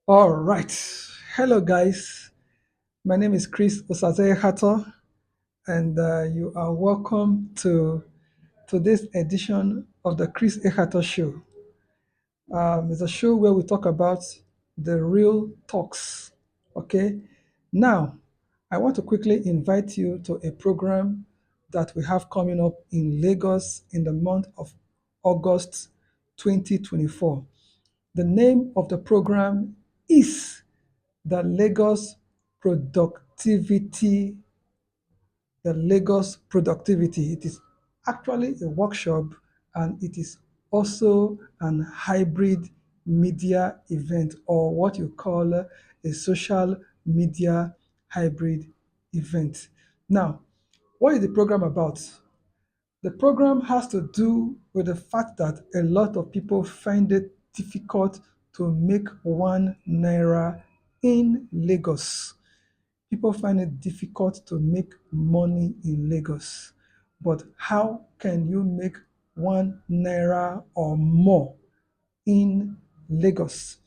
All right. Hello, guys. My name is Chris Osazee Ekhator, and you are welcome to this edition of the Chris Ekhator Show. It's a show where we talk about the real talks. Okay. Now, I want to quickly invite you to a program that we have coming up in Lagos in the month of August 2024. The name of the program is the Lagos Productivity, the Lagos Productivity. It is actually a workshop and it is also an hybrid media event or what you call a social media hybrid event. Now, what is the program about? The program has to do with the fact that a lot of people find it difficult to make 1 naira in Lagos. People find it difficult to make money in Lagos. But how can you make 1 naira or more in Lagos?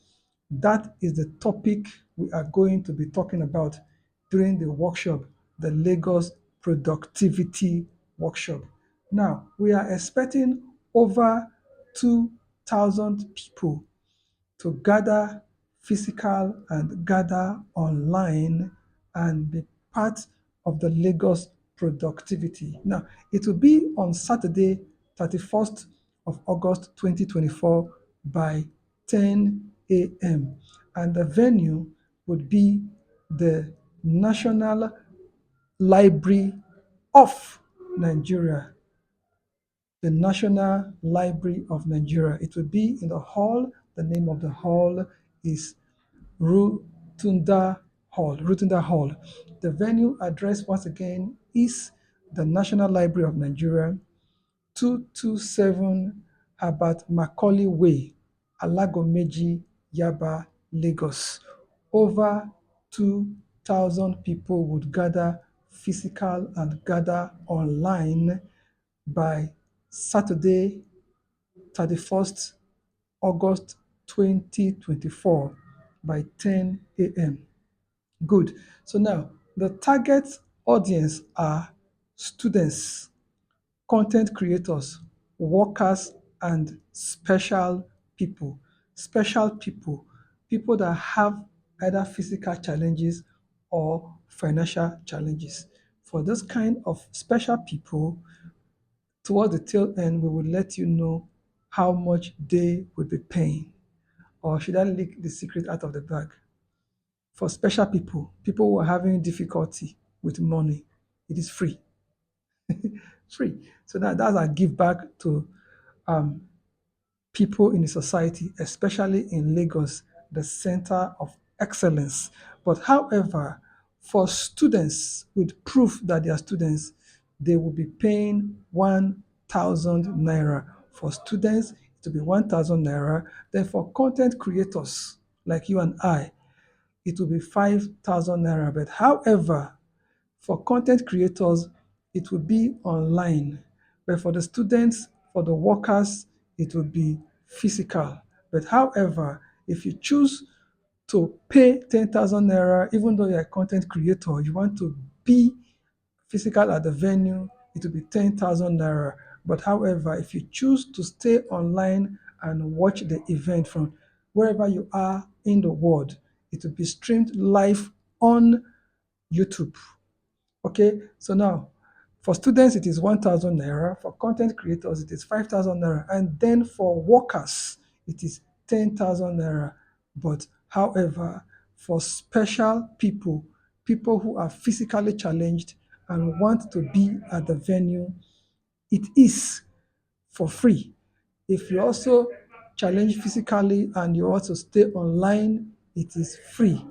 That is the topic we are going to be talking about during the workshop, the Lagos Productivity Workshop. Now, we are expecting over 2,000 people to gather physical and gather online and be part of the Lagos productivity. Now, it will be on Saturday, 31st of August 2024 by 10 a.m. And the venue would be the National Library of Nigeria, the National Library of Nigeria. It will be in the hall. The name of the hall is Rotunda Hall. The venue address once again is the National Library of Nigeria, 227 Herbert Macaulay Way, Alagomeji, Yaba, Lagos. Over 2,000 people would gather physical and gather online by Saturday, 31st August 2024 by 10 a.m. Good. So now, the target audience are students, content creators, workers, and special people. Special people, people that have either physical challenges or financial challenges. For this kind of special people, towards the tail end, we will let you know how much they will be paying. Or should I leak the secret out of the bag? For special people, people who are having difficulty with money, it is free. Free. So that's a give back to um, people in the society, especially in Lagos, the center of excellence. But however, for students with proof that they are students, they will be paying 1,000 naira. For students, it will be 1,000 naira. Then for content creators like you and I, it will be 5,000 naira. But however, for content creators, it will be online. But for the students, for the workers, it will be physical. But however, if you choose to pay 10,000 naira, even though you're a content creator, you want to be physical at the venue, it will be 10,000 naira. But however, if you choose to stay online and watch the event from wherever you are in the world, it will be streamed live on YouTube. Okay, so now for students it is 1,000 naira, for content creators it is 5,000 naira, and then for workers it is 10,000 naira. But however, for special people, people who are physically challenged and want to be at the venue, it is for free. If you also challenge physically and you also stay online, it is free.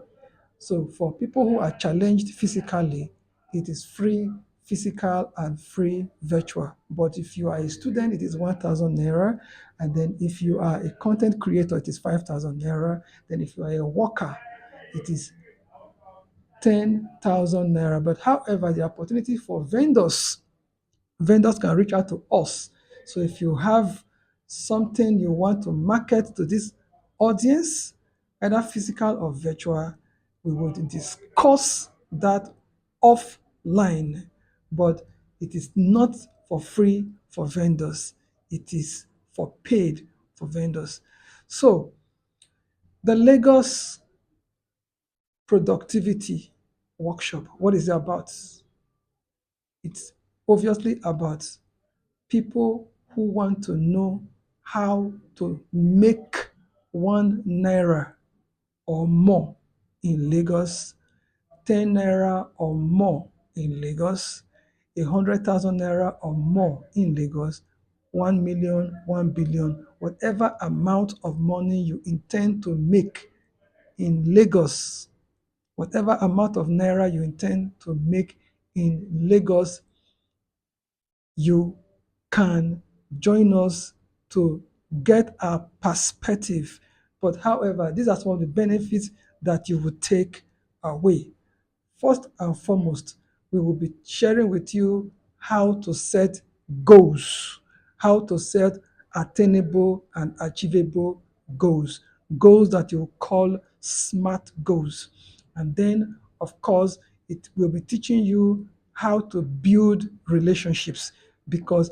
So for people who are challenged physically, it is free physical and free virtual. But if you are a student, it is 1,000 naira. And then if you are a content creator, it is 5,000 naira. Then if you are a worker, it is 10,000 naira. But however, the opportunity for vendors can reach out to us. So if you have something you want to market to this audience, either physical or virtual. We would discuss that offline, but it is not for free for vendors. It is for paid for vendors. So the Lagos Productivity Workshop, what is it about? It's obviously about people who want to know how to make 1 naira or more in Lagos, 10 naira or more in Lagos, 100,000 naira or more in Lagos, 1 million, 1 billion, whatever amount of money you intend to make in Lagos, whatever amount of naira you intend to make in Lagos, you can join us to get a perspective. But however, these are some of the benefits that you will take away. First and foremost, we will be sharing with you how to set goals, how to set attainable and achievable goals, goals that you call SMART goals. And then, of course, it will be teaching you how to build relationships because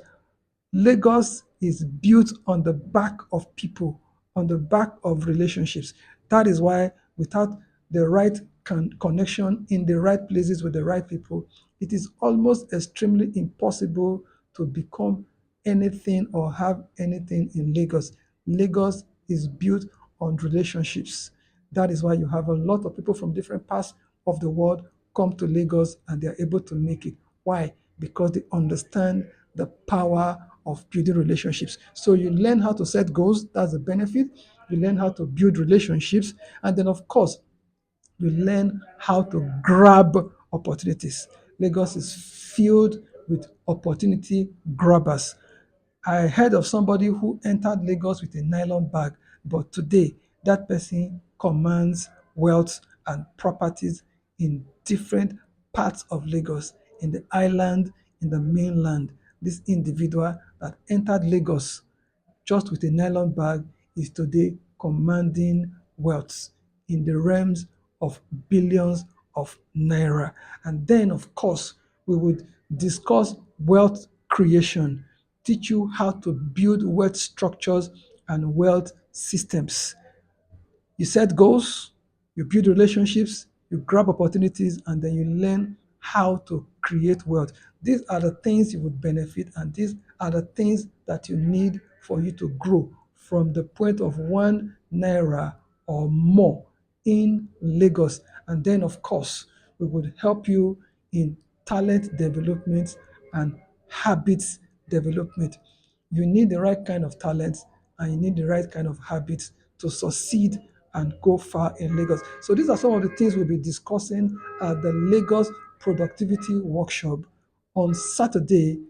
Lagos is built on the back of people, on the back of relationships. That is why, without the right connection in the right places with the right people, it is almost extremely impossible to become anything or have anything in Lagos. Lagos is built on relationships. That is why you have a lot of people from different parts of the world come to Lagos and they are able to make it. Why? Because they understand the power of building relationships. So you learn how to set goals, that's a benefit. You learn how to build relationships. And then, of course, you learn how to grab opportunities. Lagos is filled with opportunity grabbers. I heard of somebody who entered Lagos with a nylon bag, but today that person commands wealth and properties in different parts of Lagos, in the island, in the mainland. This individual that entered Lagos just with a nylon bag is today commanding wealth in the realms of billions of naira. And then, of course, we would discuss wealth creation, teach you how to build wealth structures and wealth systems. You set goals, you build relationships, you grab opportunities, and then you learn how to create wealth. These are the things you would benefit, and these are the things that you need for you to grow from the point of 1 naira or more in Lagos. And then, of course, we would help you in talent development and habits development. You need the right kind of talent and you need the right kind of habits to succeed and go far in Lagos. So these are some of the things we'll be discussing at the Lagos Productivity Workshop on Saturday,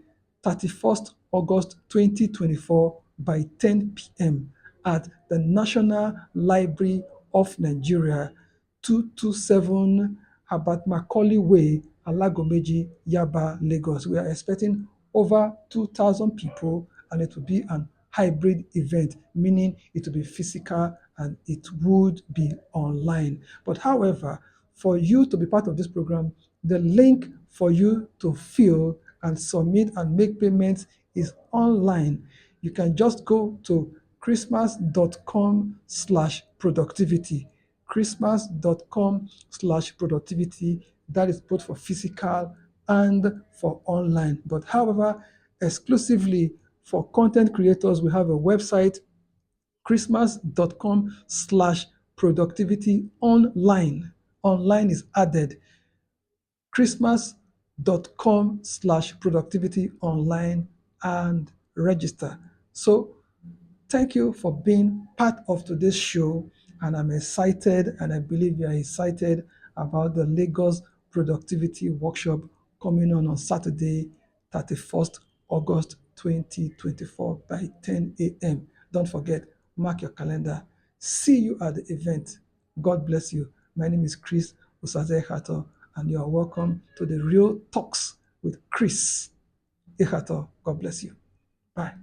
31st August 2024 by 10 p.m. at the National Library of Nigeria, 227 Herbert Macaulay Way, Alagomeji, Yaba, Lagos. We are expecting over 2,000 people, and it will be an hybrid event, meaning it will be physical and it would be online. But however, for you to be part of this program, the link for you to fill and submit and make payments is online. You can just go to christmas.com/productivity. Christmas.com/productivity. That is both for physical and for online. But however, exclusively for content creators, we have a website, christmas.com/productivity online. Online is added. Christmas.com/productivity online and register. So thank you for being part of today's show. And I'm excited, and I believe you are excited about the Lagos Productivity Workshop coming on Saturday, 31st August 2024 by 10 a.m. Don't forget, mark your calendar. See you at the event. God bless you. My name is Chris Osazee Ekhator, and you are welcome to the Real Talks with Chris Ekhator. God bless you. Bye.